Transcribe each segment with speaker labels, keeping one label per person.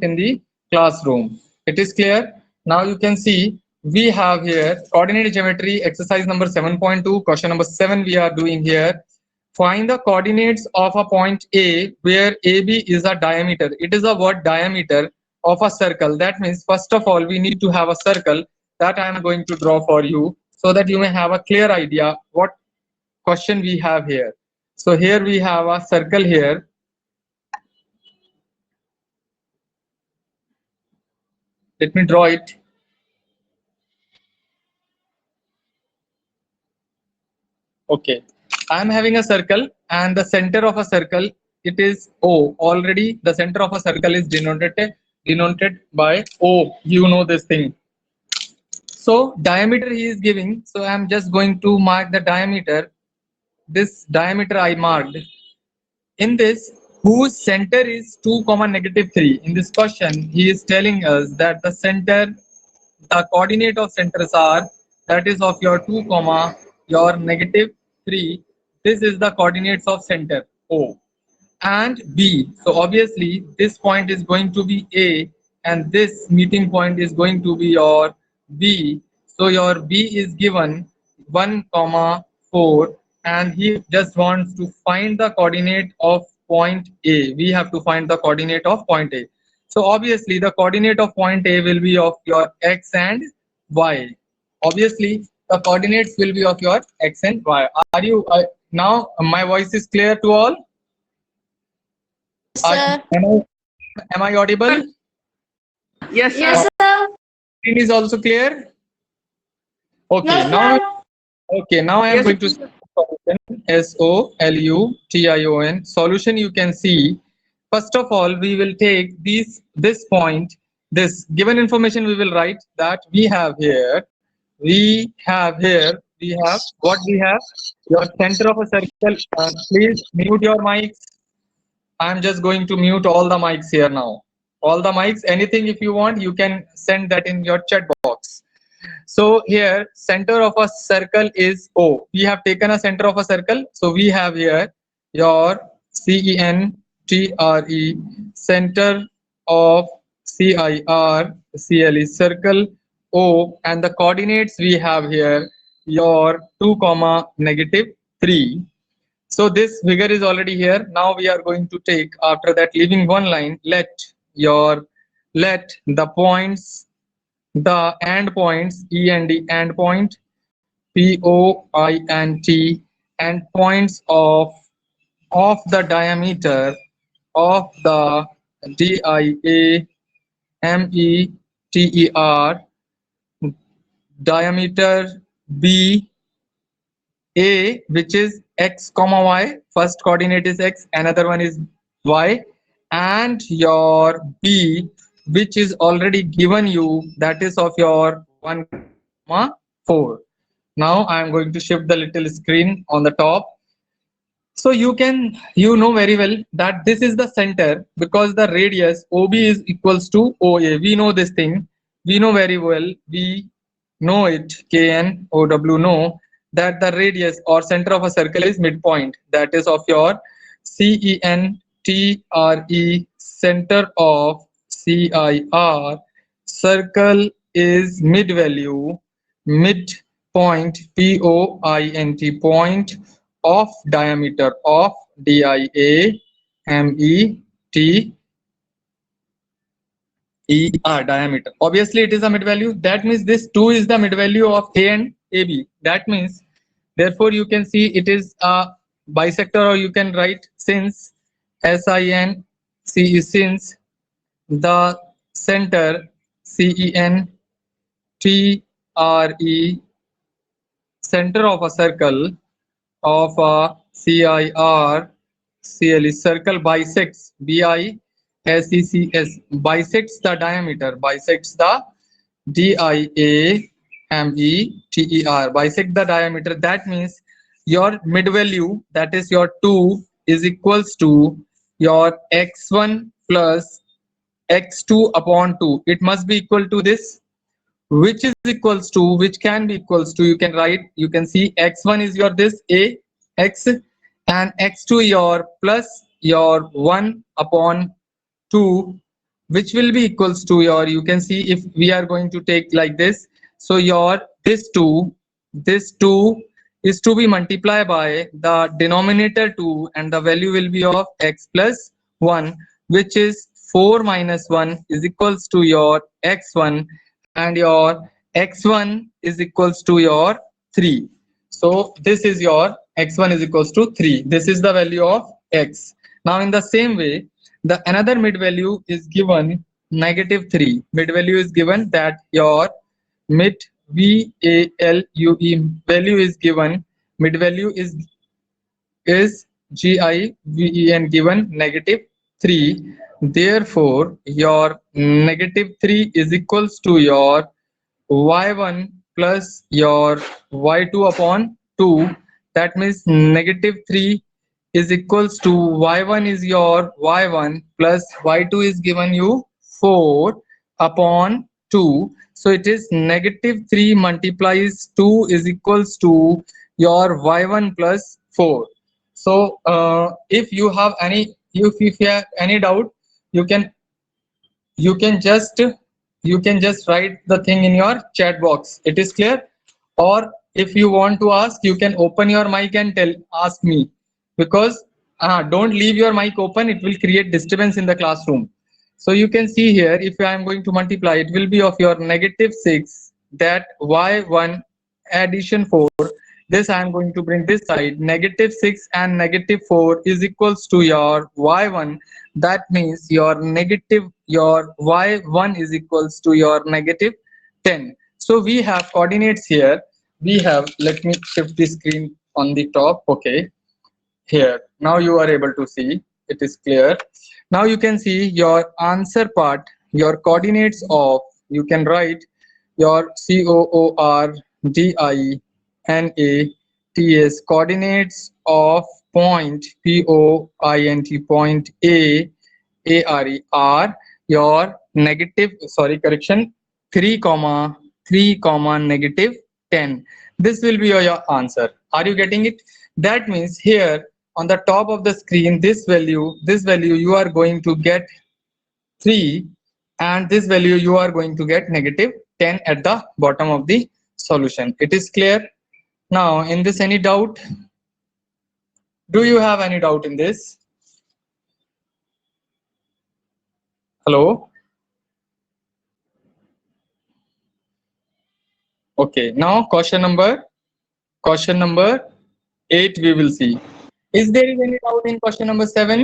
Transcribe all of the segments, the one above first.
Speaker 1: in the classroom. It is clear? Now you can see we have here coordinate geometry exercise number 7.2, question number 7 we are doing here. Find the coordinates of a point A where AB is a diameter. It is a word diameter of a circle. That means first of all we need to have a circle that I am going to draw for you so that you may have a clear idea what question we have here. So here we have a circle here. Let me draw it. Okay. I am having a circle and the center of a circle it is O. Already the center of a circle is denoted by O. You know this thing. So diameter he is giving. So I am just going to mark the diameter. This diameter I marked. In this, whose center is 2 comma negative 3. In this question, he is telling us that the coordinate of centers are that is of your 2 comma your negative 3. This is the coordinates of center O and B. So obviously this point is going to be A and this meeting point is going to be your B. So your B is given 1 comma 4 and he just wants to find the coordinate of point A. We have to find the coordinate of point A. So obviously the coordinate of point A will be of your X and Y. Obviously the coordinates will be of your X and Y. Are you now my voice is clear to all?
Speaker 2: Sir.
Speaker 1: Am I audible?
Speaker 3: Yes, sir.
Speaker 2: Yes, sir.
Speaker 1: Screen is also clear. Okay,
Speaker 2: Yes,
Speaker 1: now
Speaker 2: sir.
Speaker 1: I am
Speaker 3: Yes,
Speaker 1: going to solution. SOLUTION solution. You can see. First of all, we will take this point. This given information we will write that we have here. We have what we have. Your center of a circle. Please mute your mics. I'm just going to mute all the mics here now. All the mics, anything if you want, you can send that in your chat box. So here, center of a circle is O. We have taken a center of a circle. So we have here your CENTRE, center of CIRCLE, circle O, and the coordinates we have here your 2 comma negative 3. So this figure is already here. Now we are going to take after that leaving one line, let the points, the end points, E and D end point, POINT, and points of the diameter of the DIAMETER, diameter B A, which is X comma Y. First coordinate is X, another one is Y, and your B, which is already given you, that is of your 1 comma 4. Now I am going to shift the little screen on the top. So you know very well that this is the center because the radius OB is equals to OA. We know this thing. We know very well. We know it. KNOW know that the radius or center of a circle is midpoint. That is of your CENTRE, center of CIR. Circle is mid value, midpoint, POINT, point of diameter of DIAMETER, diameter. Obviously it is a mid value. That means this 2 is the mid value of A and AB. That means therefore you can see it is a bisector, or you can write since SINCE, since the center CENTRE, center of a circle of a CIRCLE, circle bisects, BISECS, bisects the diameter, bisects the DIAMETER, bisect the diameter. That means your mid value, that is your 2, is equals to your x1 plus x2 upon 2. It must be equal to this, which is equals to, which can be equals to, you can write, you can see x1 is your this A, x, and x2 your plus your 1 upon 2. which will be equals to your, you can see if we are going to take like this, so your this 2 is to be multiplied by the denominator 2 and the value will be of x plus 1, which is 4 minus 1 is equals to your x1, and your x1 is equals to your 3. So this is your x1 is equals to 3. This is the value of x. Now in the same way, the another mid value is given -3. Mid value is given that your mid value value is given. Mid value is given given -3. Therefore, your -3 is equals to your y1 plus your y2 upon 2. That means -3 is equals to y1 is your y1 plus y2 is given you 4 upon 2. So it is -3 multiplies 2 is equals to your y1 plus 4. So if you have any, if you have any doubt, you can you can just you can just write the thing in your chat box. It is clear? Or if you want to ask, you can open your mic and ask me, because don't leave your mic open, it will create disturbance in the classroom. So you can see here, if I am going to multiply, it will be of your -6, that y1 addition 4, this I am going to bring this side, -6 and -4 is equals to your y1. That means your y1 is equals to your -10. So we have coordinates here. We have, let me shift the screen on the top. Okay, here now you are able to see, it is clear. Now you can see your answer part, your coordinates of, you can write your coordinates coordinates of point point are your negative, sorry, correction, 3 comma 3 comma -10. This will be your answer. Are you getting it? That means here on the top of the screen, this value you are going to get 3, and this value you are going to get -10 at the bottom of the solution. It is clear? Now in this, any doubt? Do you have any doubt in this? Hello? Okay, now question number 8 we will see. Is there any doubt in question number 7?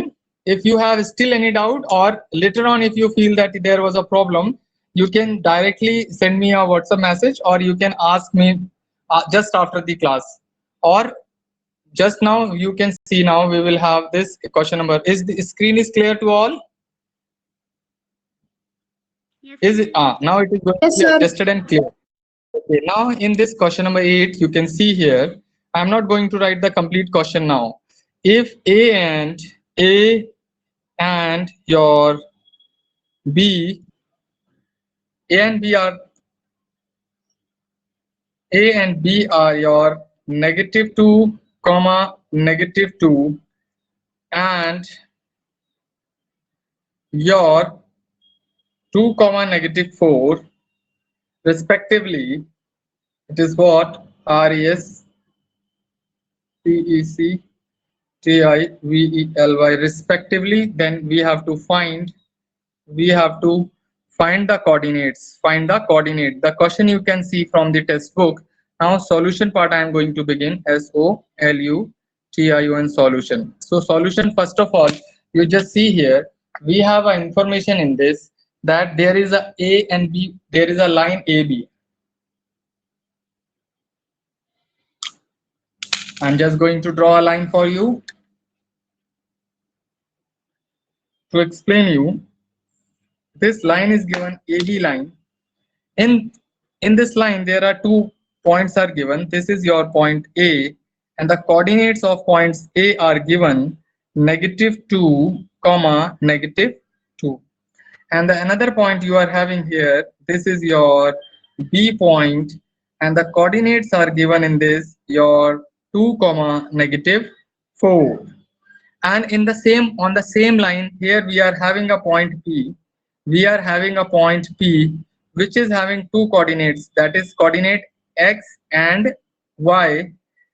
Speaker 1: If you have still any doubt, or later on if you feel that there was a problem, you can directly send me a WhatsApp message, or you can ask me just after the class, or just now. You can see now we will have this question number. Is the screen is clear to all?
Speaker 3: Yes.
Speaker 1: Is it now it is going to be adjusted and clear. Okay, now in this question number 8, you can see here, I'm not going to write the complete question now. If A and your B, A and B are your -2, -2, and your 2, -4 respectively, it is what? RES, PEC, TIVELY respectively. Then we have to find the coordinates. Find the coordinate. The question you can see from the textbook. Now solution part I am going to begin. SOLUTION, solution. So solution, first of all, you just see here, we have an information in this that there is a and B, there is a line AB. I'm just going to draw a line for you to explain you. This line is given AB line. In this line, there are 2 points are given. This is your point A, and the coordinates of points A are given -2, -2. And the another point you are having here, this is your B point, and the coordinates are given in this your 2, -4. And in the same, on the same line, here we are having a point P. we are having a point P which is having two coordinates, that is coordinate x and y,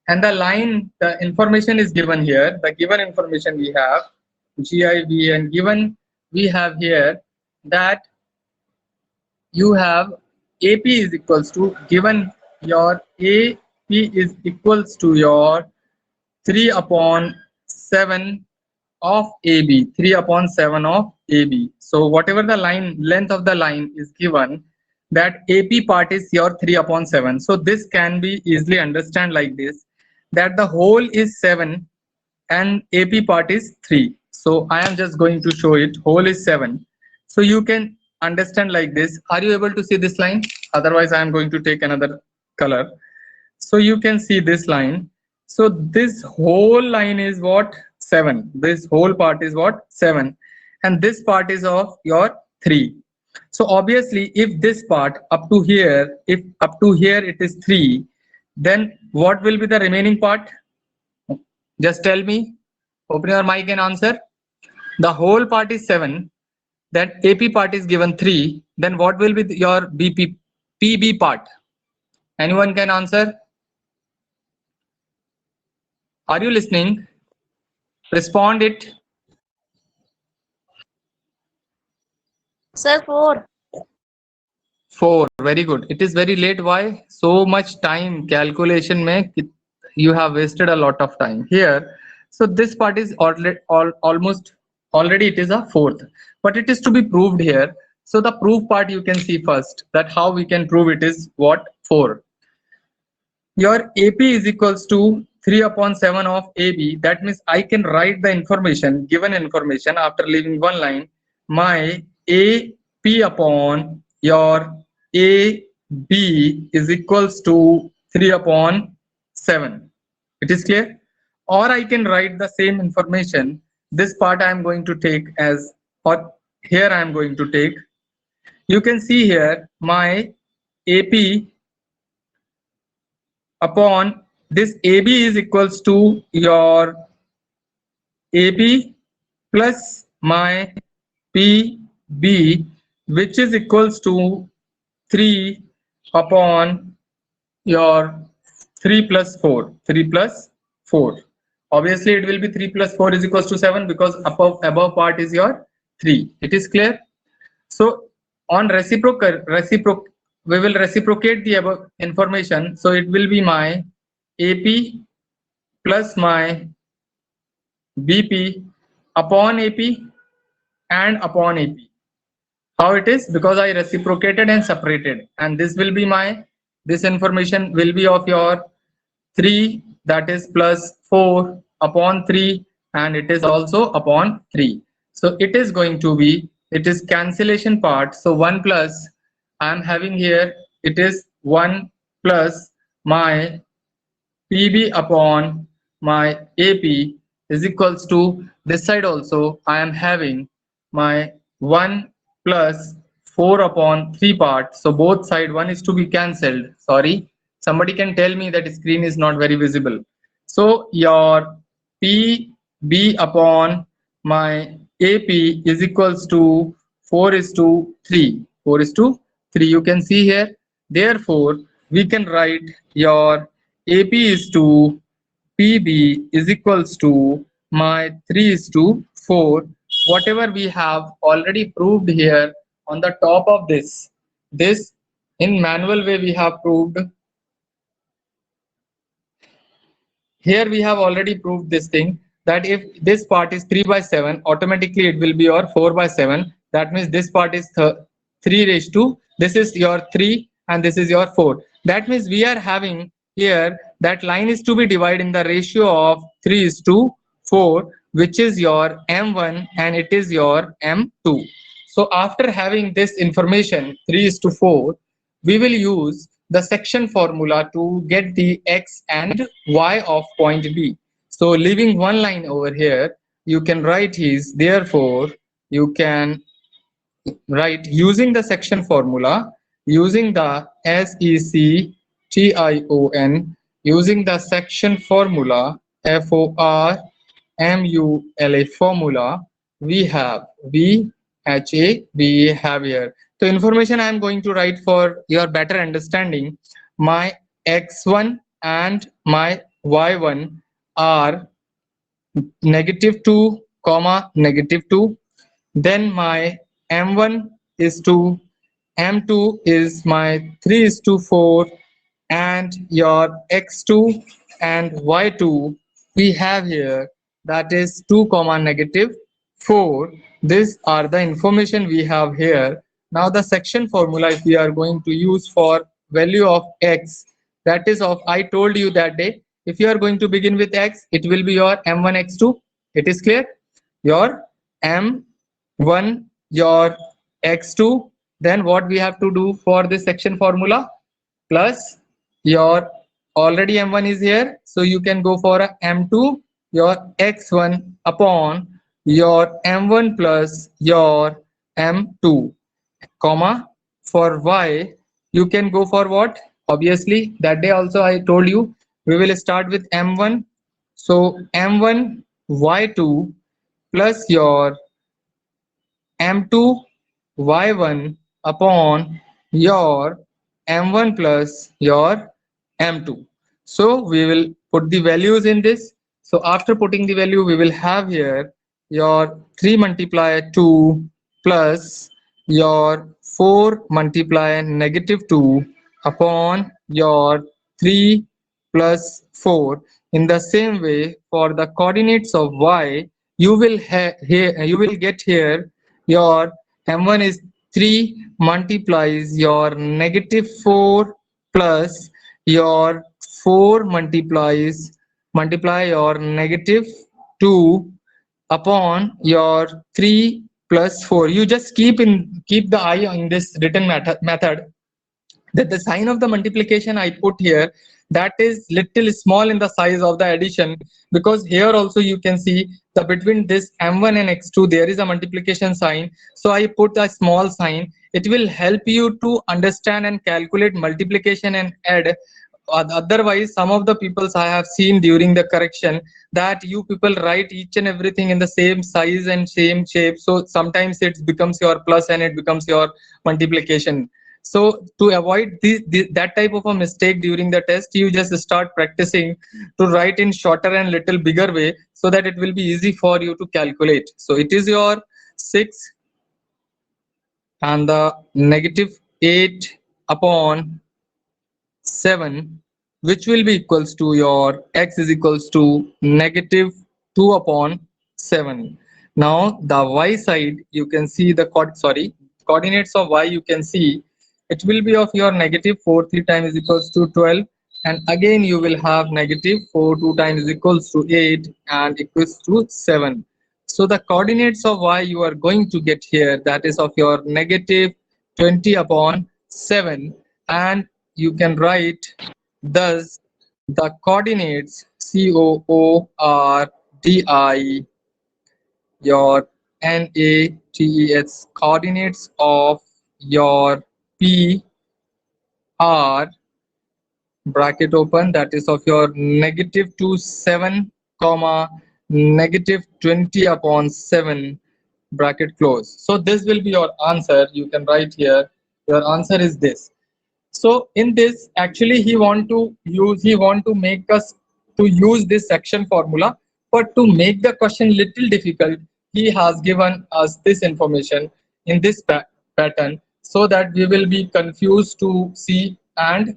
Speaker 1: and the line, the information is given here. The given information we have GIV, and given we have here that you have AP is equals to, given your AP is equals to your 3 upon 7 of AB, 3 upon 7 of AB. So whatever the line length of the line is given, that AP part is your 3 upon 7. So this can be easily understand like this, that the whole is 7 and AP part is 3. So I am just going to show it, whole is 7. So you can understand like this. Are you able to see this line? Otherwise I am going to take another color. So you can see this line. So this whole line is what? 7. This whole part is what? 7. And this part is of your 3. So obviously if this part up to here, if up to here it is 3, then what will be the remaining part? Just tell me. Open your mic and answer. The whole part is 7. That AP part is given 3. Then what will be your PB part? Anyone can answer? Are you listening? Respond it.
Speaker 2: Sir, 4.
Speaker 1: 4. Very good. It is very late. Why? So much time calculation mein you have wasted a lot of time here. So this part is almost already it is a 4th, but it is to be proved here. So the proof part you can see first, that how we can prove it is what? 4. Your AP is equals to 3 upon 7 of AB. That means I can write the information, given information, after leaving one line, my AP upon your AB is equals to 3 upon 7. It is clear? Or I can write the same information. This part I am going to take as, or here I am going to take. You can see here my AP upon this AB is equals to your AB plus my PB, which is equals to 3 upon your 3 plus 4. 3 plus 4. Obviously it will be 3 plus 4 is equals to 7, because above part is your 3. It is clear? So on we will reciprocate the above information. So it will be my AP plus my BP upon AP and upon AP. How it is? Because I reciprocated and separated, and this will be my, this information will be of your 3, that is plus 4 upon 3, and it is also upon 3. So it is going to be, it is cancellation part. So 1 plus, I am having here, it is 1 plus my PB upon my AP is equals to, this side also I am having my 1 plus 4 upon 3 part. So both side 1 is to be cancelled. Sorry, somebody can tell me that screen is not very visible. So your PB upon my AP is equals to 4 is to 3. 4 is to 3. You can see here. Therefore, we can write your AP is to PB is equals to my 3 is to 4. Whatever we have already proved here on the top of this in manual way we have proved. Here we have already proved this thing, that if this part is 3 by 7, automatically it will be your 4 by 7. That means this part is 3 raised to, this is your 3 and this is your 4. That means we are having here that line is to be divided in the ratio of 3 is to 4, which is your M1 and it is your M2. So after having this information 3 is to 4, we will use the section formula to get the x and y of point B. So leaving one line over here, you can write is, therefore you can write using the section formula, using the SECTION, using the section formula, FORMULA, we have HA we have here. So information I am going to write for your better understanding. My x1 and my y1 are -2 comma -2. Then my m1 is 2, m2 is my 3 is to 4, and your x2 and y2 we have here, that is 2 comma -4. These are the information we have here. Now the section formula if we are going to use for value of x, that is of, I told you that day, if you are going to begin with x, it will be your m1 x2. It is clear? Your m1, your x2, then what we have to do for this section formula? Plus your already m1 is here, so you can go for a m2, your x1 upon your m1 plus your m2, comma for y you can go for what? Obviously that day also I told you we will start with m1, so m1 y2 plus your m2 y1 upon your m1 plus your m2. So we will put the values in this. So after putting the value, we will have here your 3 multiply 2 plus your 4 multiply -2 upon your 3 plus 4. In the same way, for the coordinates of y, you will here you will get here your m1 is 3 multiplies your -4 plus your 4 multiply your -2 upon your 3 plus 4. You just keep the eye on this written method, that the sign of the multiplication I put here, that is little small in the size of the addition, because here also you can see the between this m1 and x2 there is a multiplication sign, so I put a small sign. It will help you to understand and calculate multiplication and add. Otherwise some of the peoples I have seen during the correction, that you people write each and everything in the same size and same shape, so sometimes it becomes your plus and it becomes your multiplication. So to avoid that type of a mistake during the test, you just start practicing to write in shorter and little bigger way, so that it will be easy for you to calculate. So it is your 6 and the -8 upon 7, which will be equals to your x is equals to -2 upon 7. Now the y side you can see the coordinates of y, you can see it will be of your -4 3 times is equals to 12, and again you will have -4 2 times is equals to 8 and equals to 7. So the coordinates of y you are going to get here, that is of your -20 upon 7, and you can write thus the coordinates COORDI, your NATES, coordinates of your P are bracket open, that is of your -7 comma -20 upon 7 bracket close. So this will be your answer. You can write here your answer is this. So in this actually he want to make us to use this section formula, but to make the question little difficult, he has given us this information in this pattern, so that we will be confused to see and